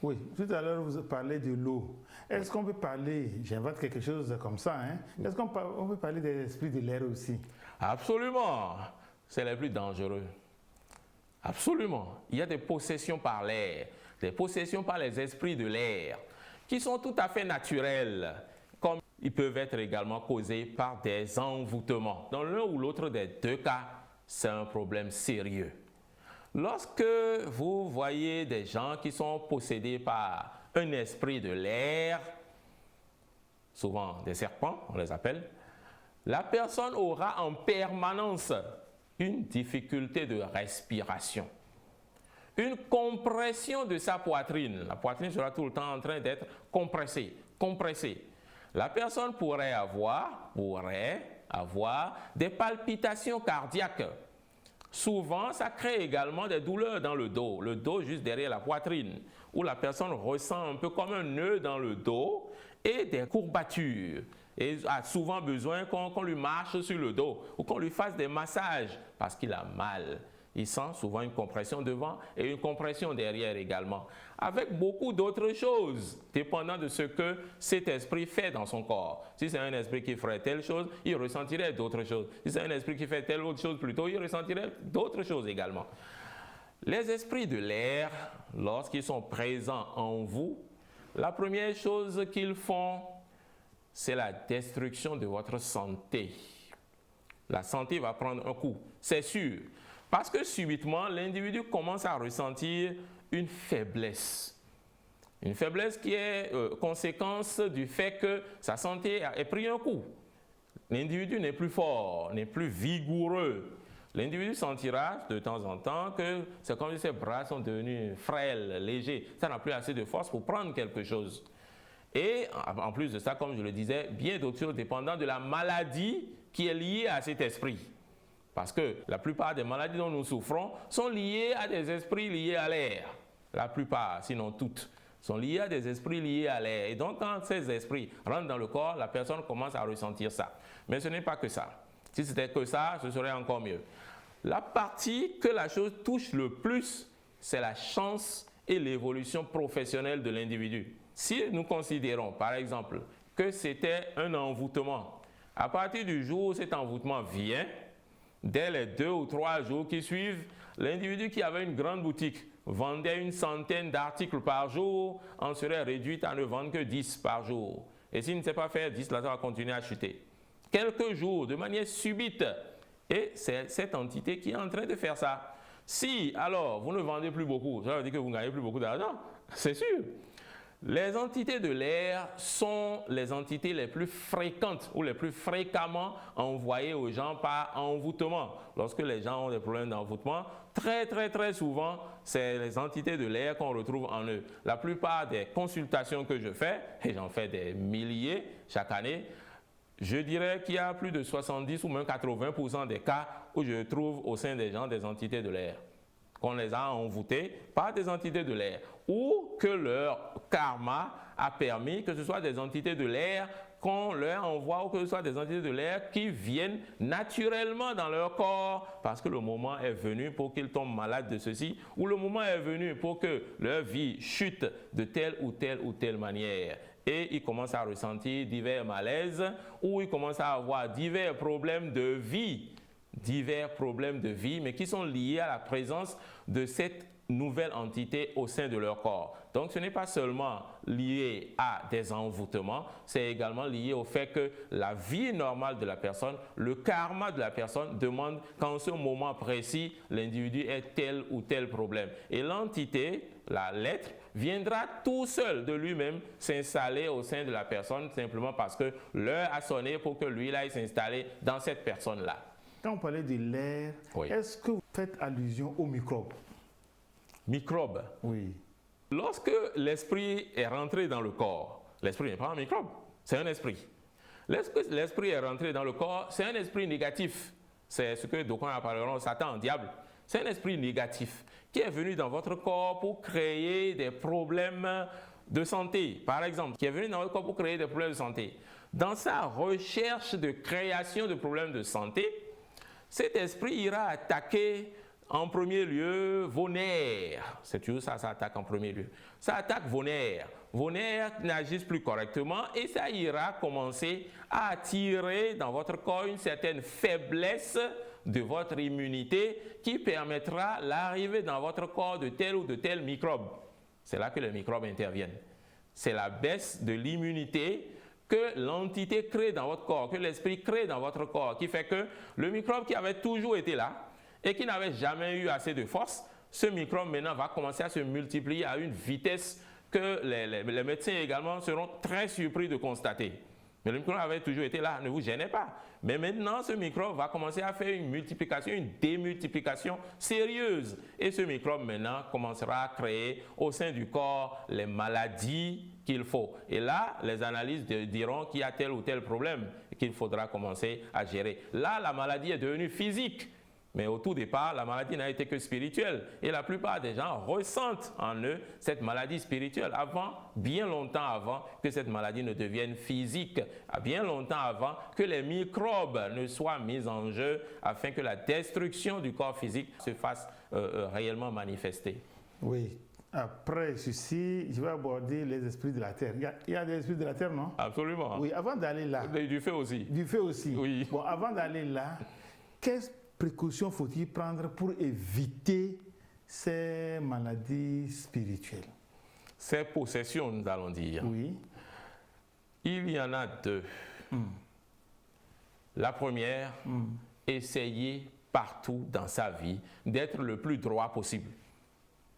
Oui, tout à l'heure vous parlez de l'eau. Est-ce qu'on peut parler, j'invente quelque chose comme ça, hein? Est-ce qu'on peut parler des esprits de l'air aussi? Absolument, c'est les plus dangereux. Absolument, il y a des possessions par l'air, des possessions par les esprits de l'air, qui sont tout à fait naturelles, comme ils peuvent être également causés par des envoûtements. Dans l'un ou l'autre des deux cas, c'est un problème sérieux. Lorsque vous voyez des gens qui sont possédés par un esprit de l'air, souvent des serpents, on les appelle, la personne aura en permanence une difficulté de respiration, une compression de sa poitrine. La poitrine sera tout le temps en train d'être compressée. La personne pourrait avoir des palpitations cardiaques. Souvent, ça crée également des douleurs dans le dos juste derrière la poitrine, où la personne ressent un peu comme un nœud dans le dos et des courbatures. Et a souvent besoin qu'on lui marche sur le dos ou qu'on lui fasse des massages parce qu'il a mal. Il sent souvent une compression devant et une compression derrière également, avec beaucoup d'autres choses, dépendant de ce que cet esprit fait dans son corps. Si c'est un esprit qui ferait telle chose, il ressentirait d'autres choses. Si c'est un esprit qui fait telle autre chose plutôt, il ressentirait d'autres choses également. Les esprits de l'air, lorsqu'ils sont présents en vous, la première chose qu'ils font, c'est la destruction de votre santé. La santé va prendre un coup, c'est sûr. Parce que subitement, l'individu commence à ressentir une faiblesse. Une faiblesse qui est conséquence du fait que sa santé a pris un coup. L'individu n'est plus fort, n'est plus vigoureux. L'individu sentira de temps en temps que c'est comme si ses bras sont devenus frêles, légers. Ça n'a plus assez de force pour prendre quelque chose. Et en plus de ça, comme je le disais, bien d'autres choses dépendant de la maladie qui est liée à cet esprit. Parce que la plupart des maladies dont nous souffrons sont liées à des esprits liés à l'air. La plupart, sinon toutes, sont liées à des esprits liés à l'air. Et donc, quand ces esprits rentrent dans le corps, la personne commence à ressentir ça. Mais ce n'est pas que ça. Si c'était que ça, ce serait encore mieux. La partie que la chose touche le plus, c'est la chance et l'évolution professionnelle de l'individu. Si nous considérons, par exemple, que c'était un envoûtement, à partir du jour où cet envoûtement vient, dès les 2 ou 3 jours qui suivent, l'individu qui avait une grande boutique vendait une centaine d'articles par jour, en serait réduit à ne vendre que 10 par jour. Et s'il ne sait pas faire 10, là, ça va continuer à chuter. Quelques jours, de manière subite, et c'est cette entité qui est en train de faire ça. Si, alors, vous ne vendez plus beaucoup, ça veut dire que vous ne gagnez plus beaucoup d'argent, c'est sûr. Les entités de l'air sont les entités les plus fréquentes ou les plus fréquemment envoyées aux gens par envoûtement. Lorsque les gens ont des problèmes d'envoûtement, très souvent, c'est les entités de l'air qu'on retrouve en eux. La plupart des consultations que je fais, et j'en fais des milliers chaque année, je dirais qu'il y a plus de 70 ou même 80% des cas où je trouve au sein des gens des entités de l'air. Qu'on les a envoûtés par des entités de l'air, ou que leur karma a permis que ce soit des entités de l'air qu'on leur envoie, ou que ce soit des entités de l'air qui viennent naturellement dans leur corps, parce que le moment est venu pour qu'ils tombent malades de ceci, ou le moment est venu pour que leur vie chute de telle ou telle manière. Et ils commencent à ressentir divers malaises, ou ils commencent à avoir divers problèmes de vie, mais qui sont liés à la présence de cette nouvelle entité au sein de leur corps. Donc ce n'est pas seulement lié à des envoûtements, c'est également lié au fait que la vie normale de la personne, le karma de la personne demande qu'en ce moment précis, l'individu ait tel ou tel problème. Et l'entité, l'être, viendra tout seul de lui-même s'installer au sein de la personne simplement parce que l'heure a sonné pour que lui aille s'installer dans cette personne-là. Quand on parlait de l'air, oui. Est-ce que vous faites allusion aux microbes? Microbes? Oui. Lorsque l'esprit est rentré dans le corps, l'esprit n'est pas un microbe, c'est un esprit. Lorsque l'esprit est rentré dans le corps, c'est un esprit négatif. C'est ce que d'aucuns appelleront Satan, diable. C'est un esprit négatif qui est venu dans votre corps pour créer des problèmes de santé, par exemple, qui est venu dans votre corps pour créer des problèmes de santé. Dans sa recherche de création de problèmes de santé, cet esprit ira attaquer en premier lieu vos nerfs. C'est toujours ça, ça attaque en premier lieu. Ça attaque vos nerfs. Vos nerfs n'agissent plus correctement et ça ira commencer à attirer dans votre corps une certaine faiblesse de votre immunité qui permettra l'arrivée dans votre corps de tel ou de tel microbe. C'est là que les microbes interviennent. C'est la baisse de l'immunité que l'entité crée dans votre corps, que l'esprit crée dans votre corps, qui fait que le microbe qui avait toujours été là et qui n'avait jamais eu assez de force, ce microbe maintenant va commencer à se multiplier à une vitesse que les médecins également seront très surpris de constater. Mais le microbe avait toujours été là, ne vous gênez pas. Mais maintenant, ce microbe va commencer à faire une multiplication, une démultiplication sérieuse. Et ce microbe maintenant commencera à créer au sein du corps les maladies qu'il faut. Et là, les analyses diront qu'il y a tel ou tel problème qu'il faudra commencer à gérer. Là, la maladie est devenue physique. Mais au tout départ, la maladie n'a été que spirituelle. Et la plupart des gens ressentent en eux cette maladie spirituelle avant, bien longtemps avant que cette maladie ne devienne physique, bien longtemps avant que les microbes ne soient mis en jeu afin que la destruction du corps physique se fasse réellement manifester. Oui. Après ceci, je vais aborder les esprits de la terre. Il y a des esprits de la terre, non? Absolument. Oui, avant d'aller là. Du feu aussi. Du feu aussi. Oui. Bon, avant d'aller là, quelles précautions faut-il prendre pour éviter ces maladies spirituelles? Ces possessions, nous allons dire. Oui. Il y en a deux. La première, essayer partout dans sa vie d'être le plus droit possible.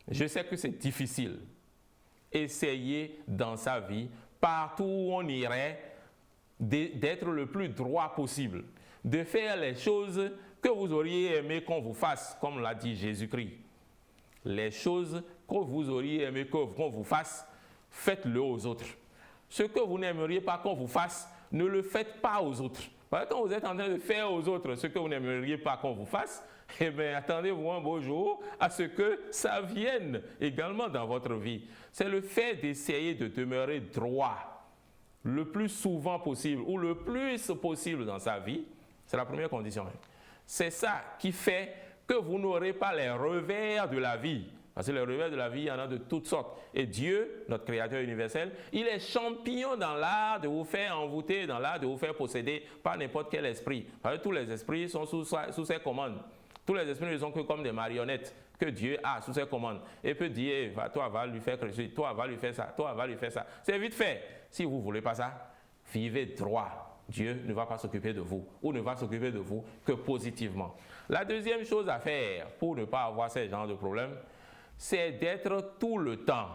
Je sais que c'est difficile. Essayer dans sa vie, partout où on irait, d'être le plus droit possible. De faire les choses que vous auriez aimé qu'on vous fasse, comme l'a dit Jésus-Christ. Les choses que vous auriez aimé qu'on vous fasse, faites-le aux autres. Ce que vous n'aimeriez pas qu'on vous fasse, ne le faites pas aux autres. Parce que quand vous êtes en train de faire aux autres ce que vous n'aimeriez pas qu'on vous fasse, eh bien, attendez-vous un beau jour à ce que ça vienne également dans votre vie. C'est le fait d'essayer de demeurer droit le plus souvent possible ou le plus possible dans sa vie. C'est la première condition. C'est ça qui fait que vous n'aurez pas les revers de la vie. Parce que les revers de la vie, il y en a de toutes sortes. Et Dieu, notre Créateur universel, il est champion dans l'art de vous faire envoûter, dans l'art de vous faire posséder par n'importe quel esprit. Parce que tous les esprits sont sous ses commandes. Tous les esprits ne sont que comme des marionnettes que Dieu a sous ses commandes. Et peut dire, toi va lui faire ceci, toi va lui faire ça, toi va lui faire ça. C'est vite fait. Si vous ne voulez pas ça, vivez droit. Dieu ne va pas s'occuper de vous ou ne va s'occuper de vous que positivement. La deuxième chose à faire pour ne pas avoir ce genre de problème, c'est d'être tout le temps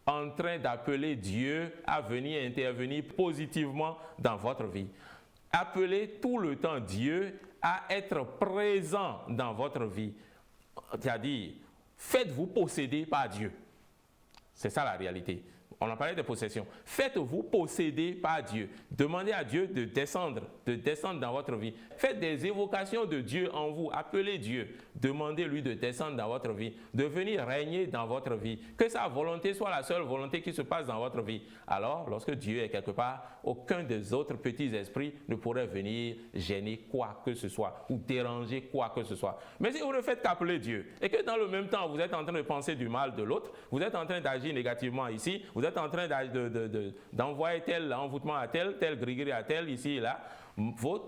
en train d'appeler Dieu à venir intervenir positivement dans votre vie. Appelez tout le temps Dieu à être présent dans votre vie. C'est-à-dire, faites-vous posséder par Dieu. C'est ça la réalité. On en parlait de possession. Faites-vous posséder par Dieu. Demandez à Dieu de descendre dans votre vie. Faites des évocations de Dieu en vous. Appelez Dieu. Demandez-lui de descendre dans votre vie, de venir régner dans votre vie. Que sa volonté soit la seule volonté qui se passe dans votre vie. Alors, lorsque Dieu est quelque part, aucun des autres petits esprits ne pourrait venir gêner quoi que ce soit ou déranger quoi que ce soit. Mais si vous ne faites qu'appeler Dieu et que dans le même temps, vous êtes en train de penser du mal de l'autre, vous êtes en train d'agir négativement ici, vous êtes en train d'envoyer tel envoûtement à tel gris-gris à tel, ici et là,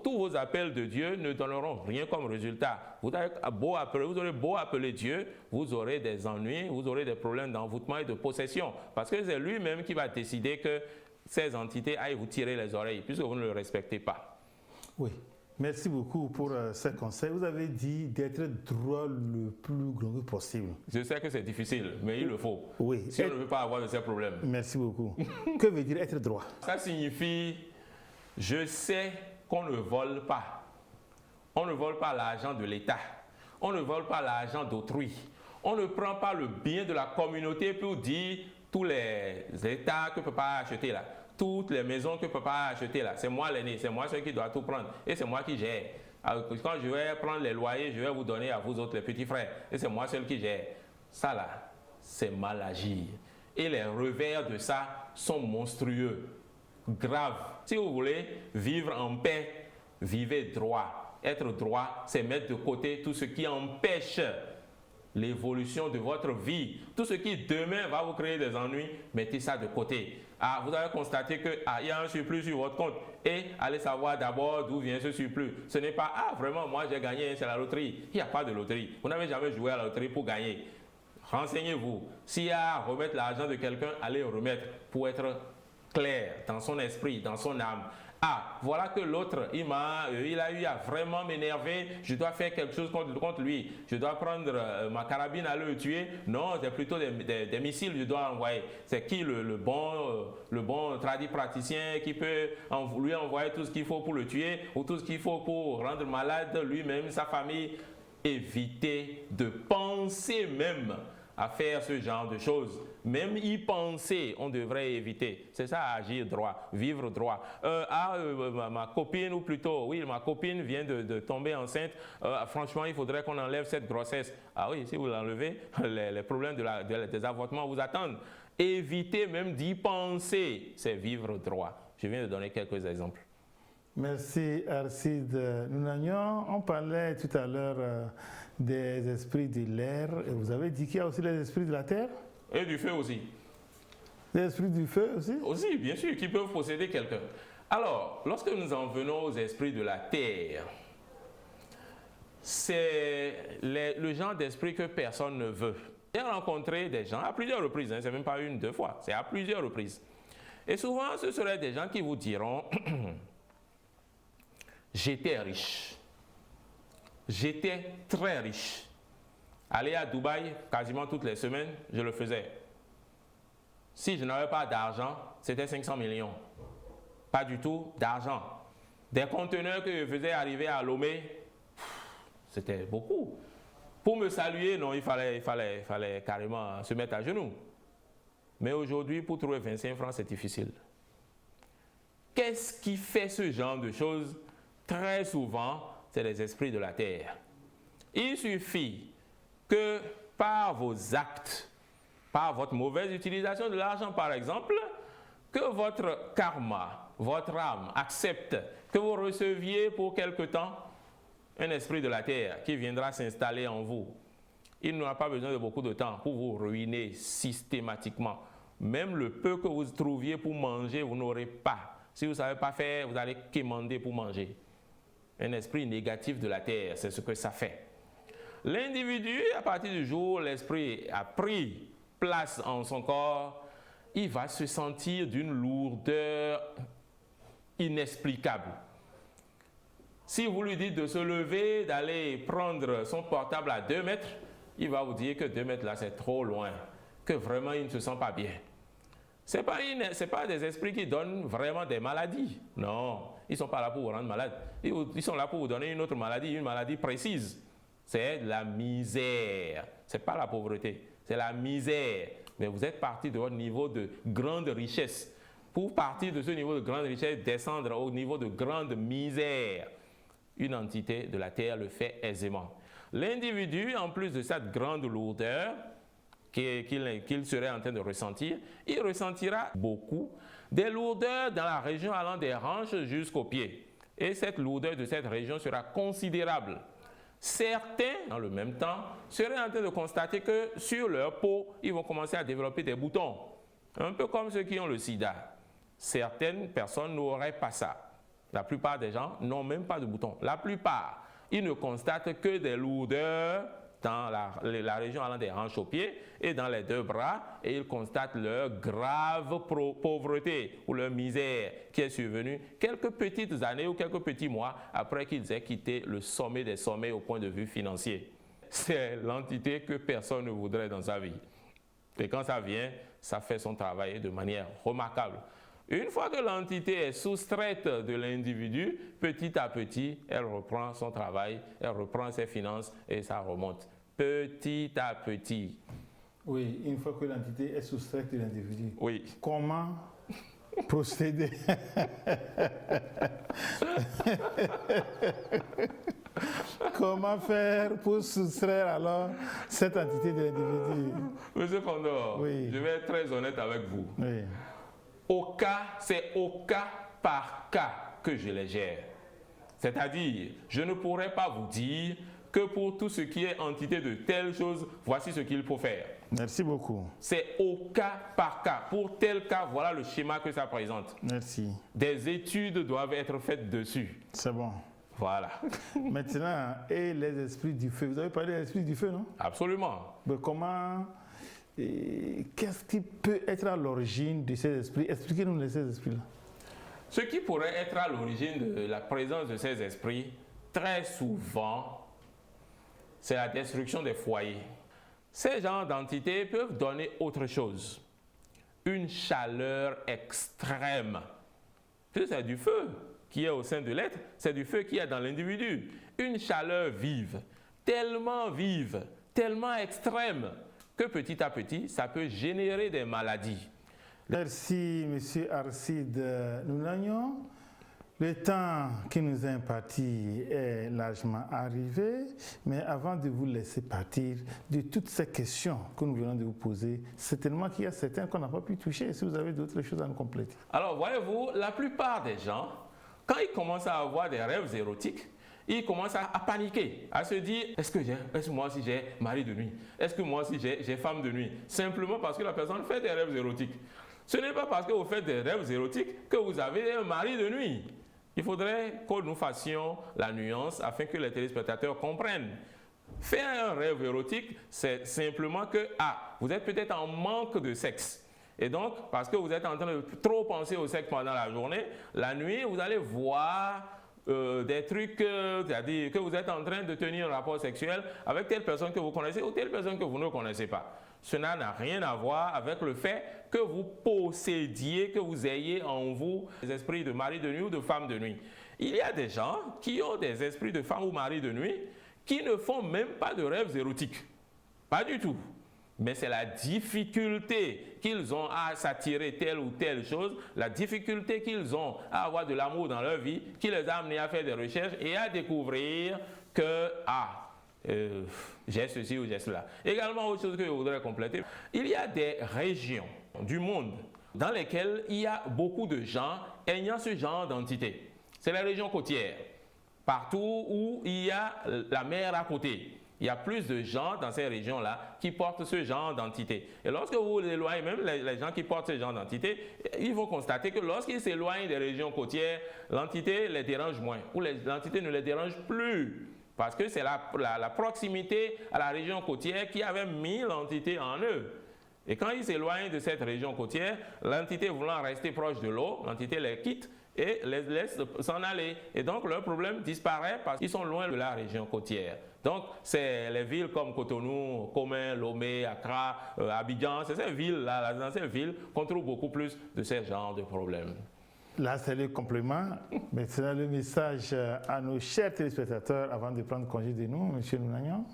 tous vos appels de Dieu ne donneront rien comme résultat. Vous aurez beau appeler Dieu, vous aurez des ennuis, vous aurez des problèmes d'envoûtement et de possession. Parce que c'est lui-même qui va décider que ces entités aillent vous tirer les oreilles, puisque vous ne le respectez pas. Oui. Merci beaucoup pour ces conseils. Vous avez dit d'être droit le plus grand possible. Je sais que c'est difficile, mais il le faut. Oui. Si on ne veut pas avoir de ces problèmes. Merci beaucoup. Que veut dire être droit? Ça signifie, je sais qu'on ne vole pas. On ne vole pas l'argent de l'État. On ne vole pas l'argent d'autrui. On ne prend pas le bien de la communauté pour dire tous les États que ne peut pas acheter là. Toutes les maisons que ne peut pas acheter là, c'est moi l'aîné, c'est moi celui qui doit tout prendre et c'est moi qui gère. Alors, quand je vais prendre les loyers, je vais vous donner à vous autres les petits frères et c'est moi celui qui gère. Ça là, c'est mal agir. Et les revers de ça sont monstrueux, graves. Si vous voulez vivre en paix, vivez droit. Être droit, c'est mettre de côté tout ce qui empêche l'évolution de votre vie. Tout ce qui demain va vous créer des ennuis, mettez ça de côté. Ah, vous avez constaté qu'il y a un surplus sur votre compte et allez savoir d'abord d'où vient ce surplus. Ce n'est pas, ah vraiment, moi j'ai gagné, c'est la loterie. Il n'y a pas de loterie. Vous n'avez jamais joué à la loterie pour gagner. Renseignez-vous. S'il y a à remettre l'argent de quelqu'un, allez remettre pour être clair dans son esprit, dans son âme. Ah, voilà que l'autre, il a eu à vraiment m'énerver, je dois faire quelque chose contre lui, je dois prendre ma carabine à le tuer. Non, c'est plutôt des missiles que je dois envoyer. C'est qui le bon praticien qui peut lui envoyer tout ce qu'il faut pour le tuer ou tout ce qu'il faut pour rendre malade lui-même, sa famille. Évitez de penser même à faire ce genre de choses. Même y penser, on devrait éviter. C'est ça, agir droit, vivre droit. Ma copine, ou plutôt, oui, ma copine vient de tomber enceinte. Franchement, il faudrait qu'on enlève cette grossesse. Ah oui, si vous l'enlevez, les problèmes des avortements vous attendent. Évitez même d'y penser. C'est vivre droit. Je viens de donner quelques exemples. Merci Arcide Nounagnon. On parlait tout à l'heure des esprits de l'air et vous avez dit qu'il y a aussi les esprits de la terre? Et du feu aussi. Les esprits du feu aussi? Aussi, bien sûr, qui peuvent posséder quelqu'un. Alors, lorsque nous en venons aux esprits de la terre, c'est le genre d'esprit que personne ne veut. J'ai rencontré des gens à plusieurs reprises, c'est même pas une, deux fois, c'est à plusieurs reprises. Et souvent, ce seraient des gens qui vous diront j'étais riche. J'étais très riche. Aller à Dubaï quasiment toutes les semaines, je le faisais. Si je n'avais pas d'argent, c'était 500 millions. Pas du tout d'argent. Des conteneurs que je faisais arriver à Lomé, c'était beaucoup. Pour me saluer, non, il fallait carrément se mettre à genoux. Mais aujourd'hui, pour trouver 25 francs, c'est difficile. Qu'est-ce qui fait ce genre de choses? Très souvent, c'est les esprits de la terre. Il suffit que par vos actes, par votre mauvaise utilisation de l'argent par exemple, que votre karma, votre âme accepte que vous receviez pour quelque temps un esprit de la terre qui viendra s'installer en vous. Il n'aura pas besoin de beaucoup de temps pour vous ruiner systématiquement. Même le peu que vous trouviez pour manger, vous n'aurez pas. Si vous ne savez pas faire, vous allez quémander pour manger. Un esprit négatif de la terre, c'est ce que ça fait. L'individu, à partir du jour où l'esprit a pris place en son corps, il va se sentir d'une lourdeur inexplicable. Si vous lui dites de se lever, d'aller prendre son portable à 2 mètres, il va vous dire que 2 mètres là c'est trop loin, que vraiment il ne se sent pas bien. Ce n'est pas des esprits qui donnent vraiment des maladies. Non, ils ne sont pas là pour vous rendre malade. Ils sont là pour vous donner une autre maladie, une maladie précise. C'est la misère. Ce n'est pas la pauvreté, c'est la misère. Mais vous êtes parti de votre niveau de grande richesse. Pour partir de ce niveau de grande richesse, descendre au niveau de grande misère. Une entité de la terre le fait aisément. L'individu, en plus de cette grande lourdeur qu'il serait en train de ressentir, il ressentira beaucoup des lourdeurs dans la région allant des hanches jusqu'aux pieds. Et cette lourdeur de cette région sera considérable. Certains, dans le même temps, seraient en train de constater que sur leur peau, ils vont commencer à développer des boutons. Un peu comme ceux qui ont le sida. Certaines personnes n'auraient pas ça. La plupart des gens n'ont même pas de boutons. La plupart, ils ne constatent que des lourdeurs dans la région allant des hanches aux pieds et dans les 2 bras, et ils constatent leur grave pauvreté ou leur misère qui est survenue quelques petites années ou quelques petits mois après qu'ils aient quitté le sommet des sommets au point de vue financier. C'est l'entité que personne ne voudrait dans sa vie. Et quand ça vient, ça fait son travail de manière remarquable. Une fois que l'entité est soustraite de l'individu, petit à petit, elle reprend son travail, elle reprend ses finances et ça remonte. Petit à petit. Oui, une fois que l'entité est soustraite de l'individu. Oui. Comment procéder? Comment faire pour soustraire alors cette entité de l'individu? Monsieur Condor, oui. Je vais être très honnête avec vous. Oui. C'est au cas par cas que je les gère. C'est-à-dire, je ne pourrais pas vous dire que pour tout ce qui est entité de telle chose, voici ce qu'il faut faire. Merci beaucoup. C'est au cas par cas. Pour tel cas, voilà le schéma que ça présente. Merci. Des études doivent être faites dessus. C'est bon. Voilà. Maintenant, et les esprits du feu. Vous avez parlé des esprits du feu, non? Absolument. Mais comment, qu'est-ce qui peut être à l'origine de ces esprits? Expliquez-nous ces esprits-là. Ce qui pourrait être à l'origine de la présence de ces esprits, très souvent, c'est la destruction des foyers. Ces genres d'entités peuvent donner autre chose. Une chaleur extrême. C'est du feu qui est au sein de l'être, c'est du feu qui est dans l'individu. Une chaleur vive, tellement extrême, que petit à petit, ça peut générer des maladies. Merci, M. Arcide Nounagnon. Le temps qui nous est imparti est largement arrivé, mais avant de vous laisser partir de toutes ces questions que nous venons de vous poser, certainement qu'il y a certaines qu'on n'a pas pu toucher, si vous avez d'autres choses à nous compléter. Alors, voyez-vous, la plupart des gens, quand ils commencent à avoir des rêves érotiques, ils commencent à paniquer, à se dire, est-ce que moi aussi j'ai mari de nuit? Est-ce que moi aussi j'ai femme de nuit? Simplement parce que la personne fait des rêves érotiques. Ce n'est pas parce que vous faites des rêves érotiques que vous avez un mari de nuit. Il faudrait que nous fassions la nuance afin que les téléspectateurs comprennent. Faire un rêve érotique, c'est simplement que, vous êtes peut-être en manque de sexe. Et donc, parce que vous êtes en train de trop penser au sexe pendant la journée, la nuit, vous allez voir des trucs, c'est-à-dire que vous êtes en train de tenir un rapport sexuel avec telle personne que vous connaissez ou telle personne que vous ne connaissez pas. Cela n'a rien à voir avec le fait que vous possédiez, que vous ayez en vous des esprits de mari de nuit ou de femme de nuit. Il y a des gens qui ont des esprits de femme ou mari de nuit qui ne font même pas de rêves érotiques. Pas du tout. Mais c'est la difficulté qu'ils ont à s'attirer telle ou telle chose, la difficulté qu'ils ont à avoir de l'amour dans leur vie, qui les a amenés à faire des recherches et à découvrir que, j'ai ceci ou j'ai cela. Également, autre chose que je voudrais compléter, il y a des régions du monde dans lesquelles il y a beaucoup de gens ayant ce genre d'entité. C'est les régions côtières, partout où il y a la mer à côté. Il y a plus de gens dans ces régions-là qui portent ce genre d'entité. Et lorsque vous vous éloignez, même les gens qui portent ce genre d'entité, ils vont constater que lorsqu'ils s'éloignent des régions côtières, l'entité les dérange moins, ou l'entité ne les dérange plus. Parce que c'est la proximité à la région côtière qui avait mis l'entité en eux. Et quand ils s'éloignent de cette région côtière, l'entité voulant rester proche de l'eau, l'entité les quitte et les laisse s'en aller. Et donc leur problème disparaît parce qu'ils sont loin de la région côtière. Donc c'est les villes comme Cotonou, Comé, Lomé, Accra, Abidjan, c'est ces villes-là, dans ces villes qu'on trouve beaucoup plus de ces genres de problèmes. Là, c'est le complément. Maintenant, le message à nos chers téléspectateurs avant de prendre congé de nous, M. Nounagnon.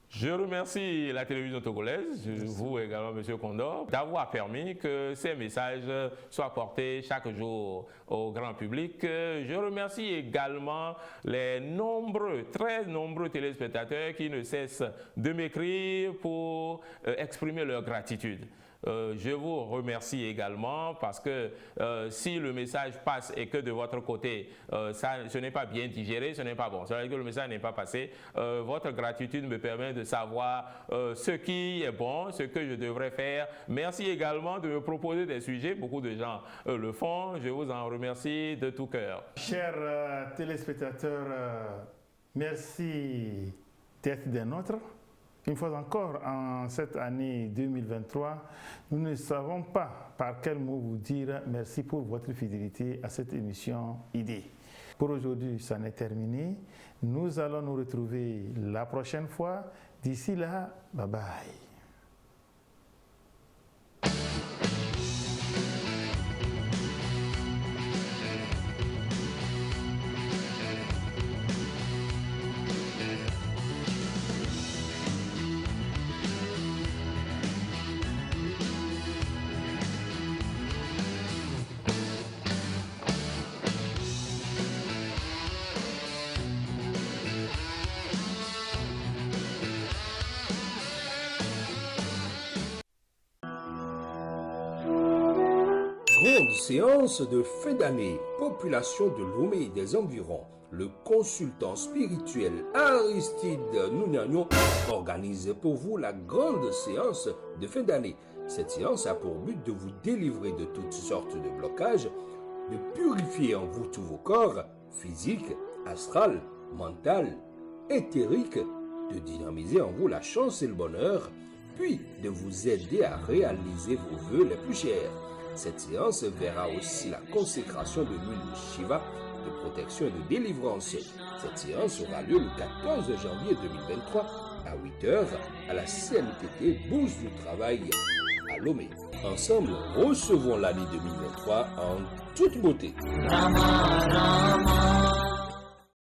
Je remercie la télévision togolaise, vous également, M. Condor, d'avoir permis que ces messages soient portés chaque jour au grand public. Je remercie également les très nombreux téléspectateurs qui ne cessent de m'écrire pour exprimer leur gratitude. Je vous remercie également parce que si le message passe et que de votre côté, ce n'est pas bien digéré, ce n'est pas bon. C'est-à-dire que le message n'est pas passé. Votre gratitude me permet de savoir ce qui est bon, ce que je devrais faire. Merci également de me proposer des sujets. Beaucoup de gens le font. Je vous en remercie de tout cœur. Chers téléspectateurs, merci d'être des nôtres. Une fois encore, en cette année 2023, nous ne savons pas par quel mot vous dire merci pour votre fidélité à cette émission ID. Pour aujourd'hui, ça n'est terminé. Nous allons nous retrouver la prochaine fois. D'ici là, bye bye. Grande séance de fin d'année, population de Lomé et des environs. le consultant spirituel Aristide Nounagnon organise pour vous la grande séance de fin d'année. Cette séance a pour but de vous délivrer de toutes sortes de blocages, de purifier en vous tous vos corps, physique, astral, mental, éthérique, de dynamiser en vous la chance et le bonheur, puis de vous aider à réaliser vos vœux les plus chers. Cette séance verra aussi la consécration de l'huile de Shiva, de protection et de délivrance. Cette séance aura lieu le 14 janvier 2023 à 8h à la CNTT Bourse du Travail à Lomé. Ensemble, recevons l'année 2023 en toute beauté. Rama, Rama.